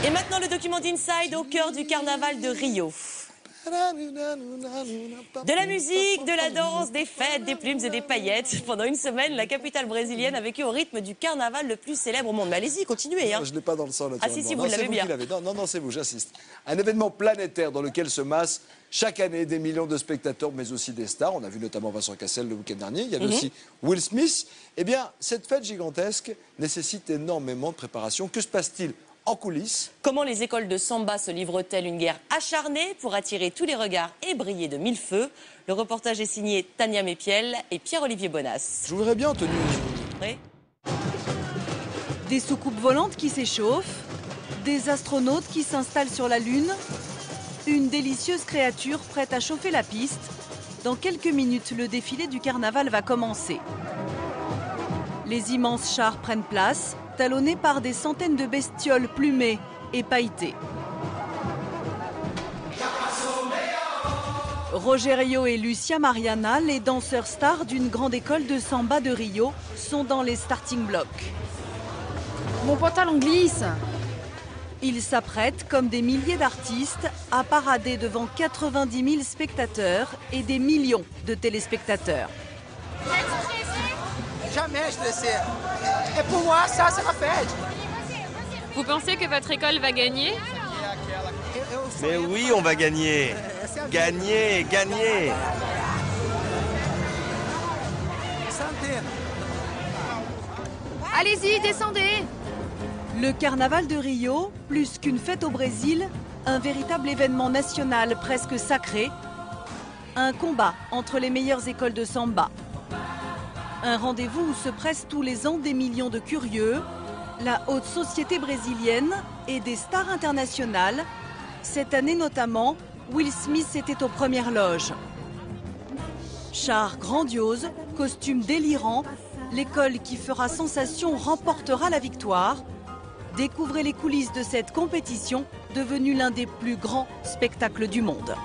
Et maintenant le document d'Inside au cœur du carnaval de Rio. De la musique, de la danse, des fêtes, des plumes et des paillettes. Pendant une semaine, la capitale brésilienne a vécu au rythme du carnaval le plus célèbre au monde. Mais allez-y, continuez. Hein. Je ne l'ai pas dans le sang, naturellement. Ah si, vous l'avez bien. Non, c'est vous, j'insiste. Un événement planétaire dans lequel se massent chaque année des millions de spectateurs, mais aussi des stars. On a vu notamment Vincent Cassel le week-end dernier. Il y avait aussi Will Smith. Eh bien, cette fête gigantesque nécessite énormément de préparation. Que se passe-t-il en coulisses? Comment les écoles de samba se livrent-elles une guerre acharnée pour attirer tous les regards et briller de mille feux? Le reportage est signé Tania Mépiel et Pierre-Olivier Bonas. Je vous verrais bien en tenue. Oui. Des soucoupes volantes qui s'échauffent, des astronautes qui s'installent sur la Lune, une délicieuse créature prête à chauffer la piste. Dans quelques minutes, le défilé du carnaval va commencer. Les immenses chars prennent place, talonnés par des centaines de bestioles plumées et pailletées. Rogerio et Lucia Mariana, les danseurs stars d'une grande école de samba de Rio, sont dans les starting blocks. Mon pantalon glisse. Ils s'apprêtent, comme des milliers d'artistes, à parader devant 90 000 spectateurs et des millions de téléspectateurs. Jamais stressé. Et pour moi, ça, c'est la fête. Vous pensez que votre école va gagner? Mais oui, on va gagner. Gagner, gagner. Allez-y, descendez. Le carnaval de Rio, plus qu'une fête au Brésil, un véritable événement national presque sacré. Un combat entre les meilleures écoles de samba. Un rendez-vous où se pressent tous les ans des millions de curieux, la haute société brésilienne et des stars internationales. Cette année notamment, Will Smith était aux premières loges. Chars grandioses, costumes délirants, l'école qui fera sensation remportera la victoire. Découvrez les coulisses de cette compétition devenue l'un des plus grands spectacles du monde.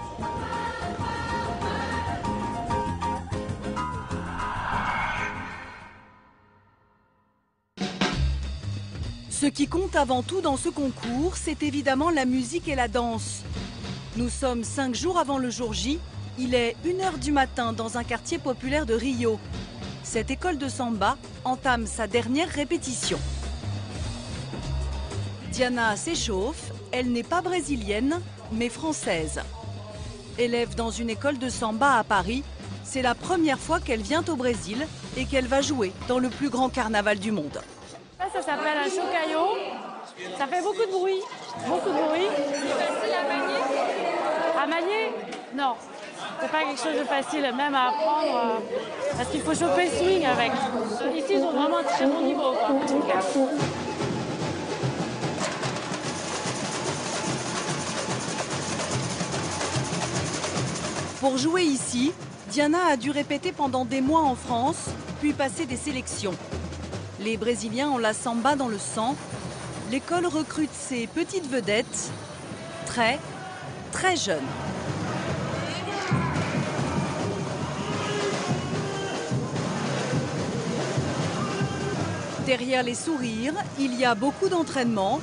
Ce qui compte avant tout dans ce concours, c'est évidemment la musique et la danse. Nous sommes 5 jours avant le jour J. Il est 1h du matin dans un quartier populaire de Rio. Cette école de samba entame sa dernière répétition. Diana s'échauffe. Elle n'est pas brésilienne, mais française. Élève dans une école de samba à Paris, c'est la première fois qu'elle vient au Brésil et qu'elle va jouer dans le plus grand carnaval du monde. Ça s'appelle un chocayo. Ça fait beaucoup de bruit. Beaucoup de bruit. C'est facile à manier? À manier? Non. C'est pas quelque chose de facile, même à apprendre. Parce qu'il faut choper le swing avec. Ici, ils ont vraiment un très bon niveau, quoi. Pour jouer ici, Diana a dû répéter pendant des mois en France, puis passer des sélections. Les Brésiliens ont la samba dans le sang. L'école recrute ses petites vedettes, très jeunes. Derrière les sourires, il y a beaucoup d'entraînement.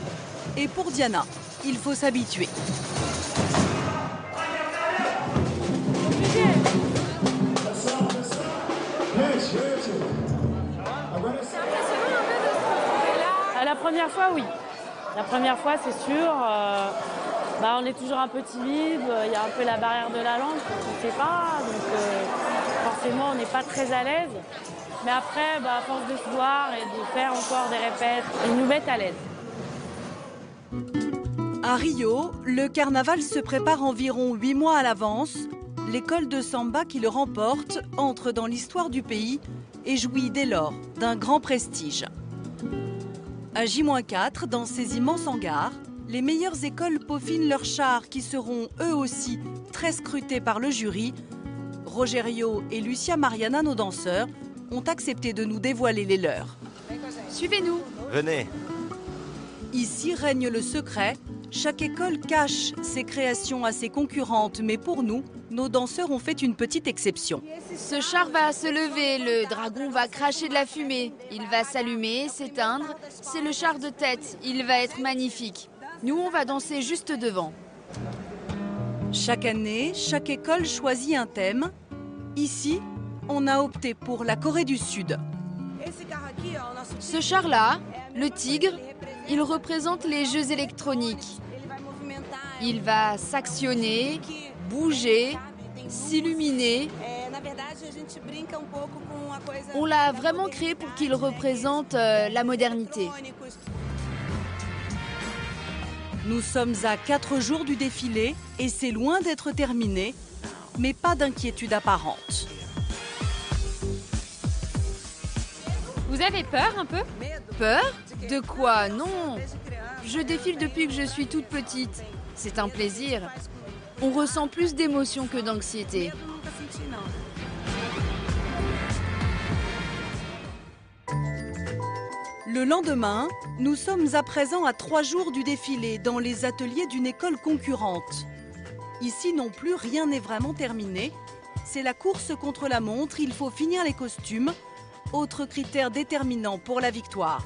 Et pour Diana, il faut s'habituer. La première fois, oui. La première fois, c'est sûr. On est toujours un peu timide. Il y a un peu la barrière de la langue, on ne sait pas. Donc, forcément, on n'est pas très à l'aise. Mais après, à force de se voir et de faire encore des répètes, ils nous mettent à l'aise. À Rio, le carnaval se prépare environ 8 mois à l'avance. L'école de samba qui le remporte entre dans l'histoire du pays et jouit dès lors d'un grand prestige. À J-4, dans ces immenses hangars, les meilleures écoles peaufinent leurs chars qui seront eux aussi très scrutés par le jury. Rogerio et Lucia Mariana, nos danseurs, ont accepté de nous dévoiler les leurs. Suivez-nous. Venez. Ici règne le secret. Chaque école cache ses créations à ses concurrentes, mais pour nous, nos danseurs ont fait une petite exception. Ce char va se lever, le dragon va cracher de la fumée. Il va s'allumer, s'éteindre. C'est le char de tête, il va être magnifique. Nous, on va danser juste devant. Chaque année, chaque école choisit un thème. Ici, on a opté pour la Corée du Sud. Ce char-là, le tigre, il représente les jeux électroniques. Il va s'actionner, bouger, s'illuminer. On l'a vraiment créé pour qu'il représente la modernité. Nous sommes à 4 jours du défilé et c'est loin d'être terminé, mais pas d'inquiétude apparente. Vous avez peur un peu? Peur? De quoi? Non. Je défile depuis que je suis toute petite. C'est un plaisir. On ressent plus d'émotion que d'anxiété. Le lendemain, nous sommes à présent à 3 jours du défilé dans les ateliers d'une école concurrente. Ici non plus, rien n'est vraiment terminé. C'est la course contre la montre, il faut finir les costumes. Autre critère déterminant pour la victoire.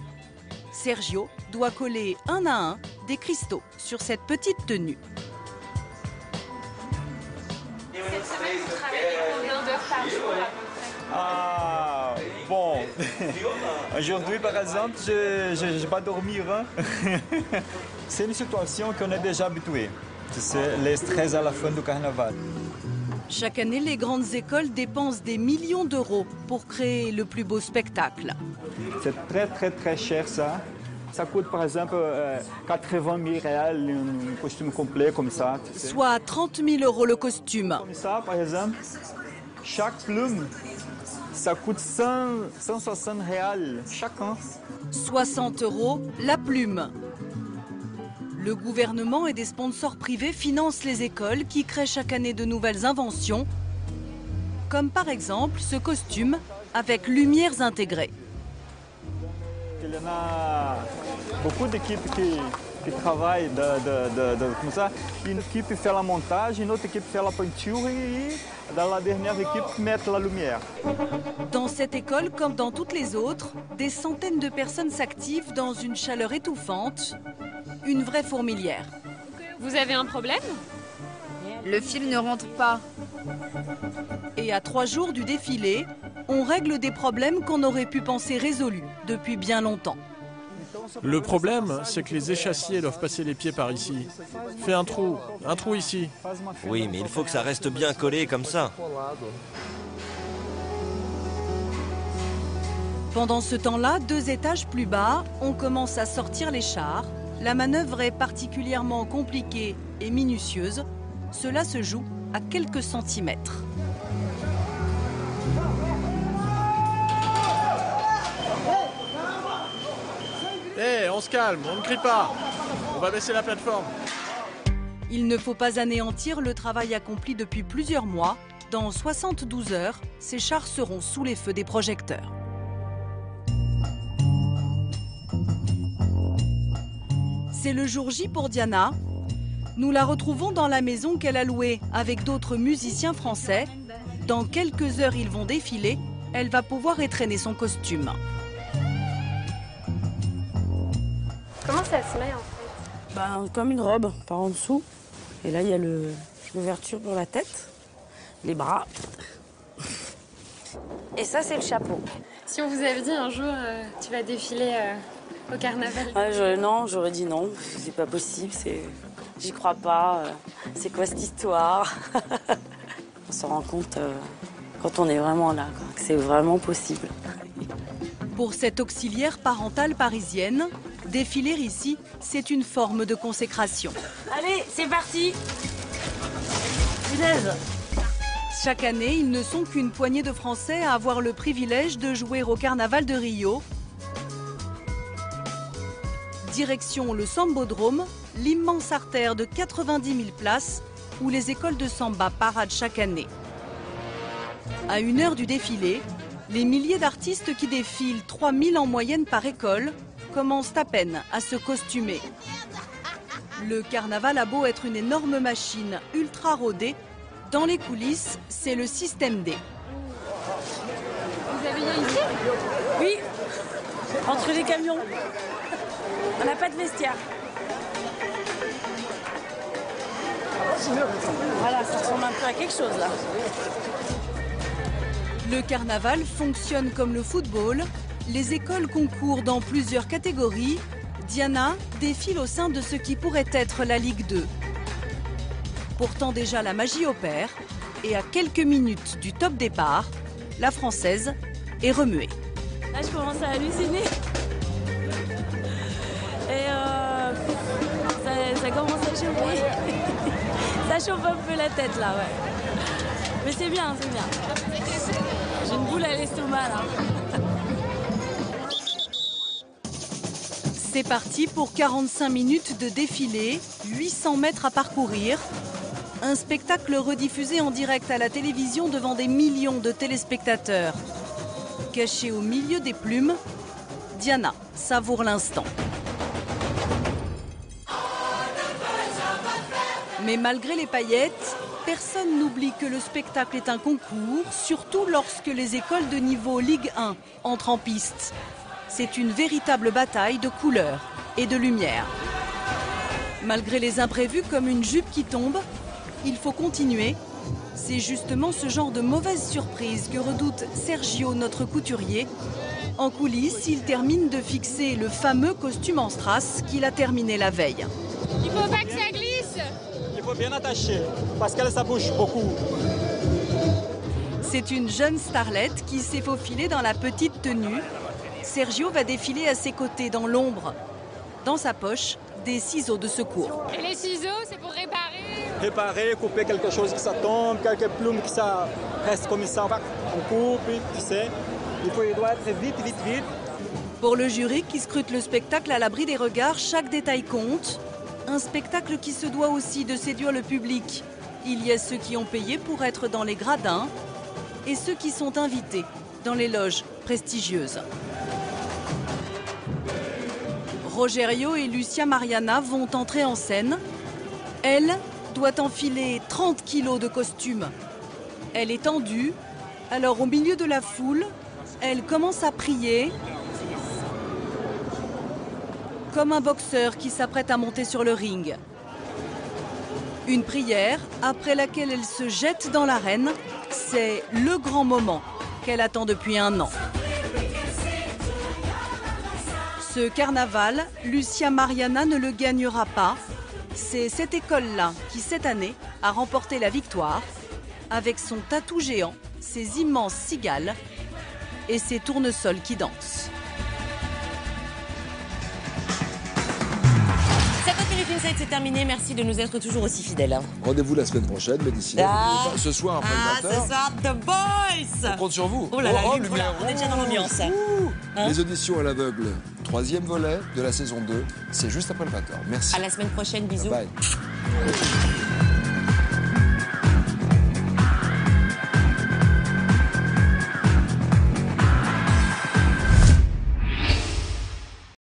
Sergio doit coller un à un des cristaux sur cette petite tenue. Cette semaine, vous travaillez combien d'heures par jour à peu près? Ah, bon. Aujourd'hui, par exemple, je n'ai pas dormi. Hein? C'est une situation qu'on est déjà habitué. C'est le stress à la fin du carnaval. Chaque année, les grandes écoles dépensent des millions d'euros pour créer le plus beau spectacle. C'est très cher ça. Ça coûte par exemple 80 000 réals, un costume complet comme ça. Tu sais. Soit 30 000 euros le costume. Comme ça, par exemple, chaque plume, ça coûte 160 réals chacun. 60 euros la plume. Le gouvernement et des sponsors privés financent les écoles qui créent chaque année de nouvelles inventions, comme par exemple ce costume avec lumières intégrées. Il y en a beaucoup d'équipes qui travaillent comme ça. Une équipe fait la montage, une autre équipe fait la peinture et dans la dernière équipe met la lumière. Dans cette école, comme dans toutes les autres, des centaines de personnes s'activent dans une chaleur étouffante. Une vraie fourmilière. Vous avez un problème? Le fil ne rentre pas. Et à 3 jours du défilé, on règle des problèmes qu'on aurait pu penser résolus depuis bien longtemps. Le problème, c'est que les échassiers doivent passer les pieds par ici. Fais un trou ici. Oui, mais il faut que ça reste bien collé comme ça. Pendant ce temps-là, 2 étages plus bas, on commence à sortir les chars. La manœuvre est particulièrement compliquée et minutieuse. Cela se joue à quelques centimètres. Hé, on se calme, on ne crie pas. On va baisser la plateforme. Il ne faut pas anéantir le travail accompli depuis plusieurs mois. Dans 72 heures, ces chars seront sous les feux des projecteurs. C'est le jour J pour Diana. Nous la retrouvons dans la maison qu'elle a louée avec d'autres musiciens français. Dans quelques heures, ils vont défiler. Elle va pouvoir étrenner son costume. Comment ça se met en fait? Comme une robe, par en dessous. Et là, il y a l'ouverture pour la tête, les bras. Et ça, c'est le chapeau. Si on vous avait dit un jour, tu vas défiler au carnaval? Non, j'aurais dit non, c'est pas possible, j'y crois pas. C'est quoi cette histoire? On s'en rend compte quand on est vraiment là, quoi, que c'est vraiment possible. Pour cette auxiliaire parentale parisienne, défiler ici, c'est une forme de consécration. Allez, c'est parti! Punaise! Chaque année, ils ne sont qu'une poignée de Français à avoir le privilège de jouer au Carnaval de Rio. Direction le Sambodrome, l'immense artère de 90 000 places où les écoles de samba paradent chaque année. À 1 heure du défilé, les milliers d'artistes qui défilent, 3 000 en moyenne par école, commencent à peine à se costumer. Le carnaval a beau être une énorme machine ultra rodée, dans les coulisses, c'est le système D. Vous avez bien ici? Oui, entre les camions. On n'a pas de vestiaire. Voilà, ça ressemble un peu à quelque chose là. Le carnaval fonctionne comme le football. Les écoles concourent dans plusieurs catégories. Diana défile au sein de ce qui pourrait être la Ligue 2. Pourtant déjà la magie opère et à quelques minutes du top départ, la Française est remuée. Là je commence à halluciner. Et ça commence à chauffer. Ça chauffe un peu la tête là, ouais. Mais c'est bien, c'est bien. J'ai une boule à l'estomac là. C'est parti pour 45 minutes de défilé, 800 mètres à parcourir. Un spectacle rediffusé en direct à la télévision devant des millions de téléspectateurs. Cachée au milieu des plumes, Diana savoure l'instant. Mais malgré les paillettes, personne n'oublie que le spectacle est un concours, surtout lorsque les écoles de niveau Ligue 1 entrent en piste. C'est une véritable bataille de couleurs et de lumière. Malgré les imprévus comme une jupe qui tombe, il faut continuer. C'est justement ce genre de mauvaise surprise que redoute Sergio, notre couturier. En coulisses, il termine de fixer le fameux costume en strass qu'il a terminé la veille. Il faut pas que ça glisse. Il faut bien attacher parce qu'elle ça bouge beaucoup. C'est une jeune starlette qui s'est faufilée dans la petite tenue. Sergio va défiler à ses côtés dans l'ombre. Dans sa poche, des ciseaux de secours. Et les ciseaux, c'est pour réparer. Réparer, couper quelque chose qui ça tombe, quelques plumes qui ça reste comme ça, on coupe, tu sais. Il doit être vite. Pour le jury qui scrute le spectacle à l'abri des regards, chaque détail compte. Un spectacle qui se doit aussi de séduire le public. Il y a ceux qui ont payé pour être dans les gradins et ceux qui sont invités dans les loges prestigieuses. Rogerio et Lucia Mariana vont entrer en scène. Elle doit enfiler 30 kilos de costume. Elle est tendue. Alors au milieu de la foule, elle commence à prier. Comme un boxeur qui s'apprête à monter sur le ring. Une prière après laquelle elle se jette dans l'arène. C'est le grand moment qu'elle attend depuis 1 an. Ce carnaval, Lucia Mariana ne le gagnera pas. C'est cette école-là qui, cette année, a remporté la victoire avec son tatou géant, ses immenses cigales et ses tournesols qui dansent. 50 minutes Inside, c'est terminé. Merci de nous être toujours aussi fidèles. Rendez-vous la semaine prochaine, mais d'ici là, ce soir, après le 20h. Ce soir, The Boys. On compte sur vous. Oh là là, Luc, lumière voilà, on est déjà dans l'ambiance. Les auditions à l'aveugle, 3e volet de la saison 2. C'est juste après le 20h. Merci. À la semaine prochaine, bisous. Bye.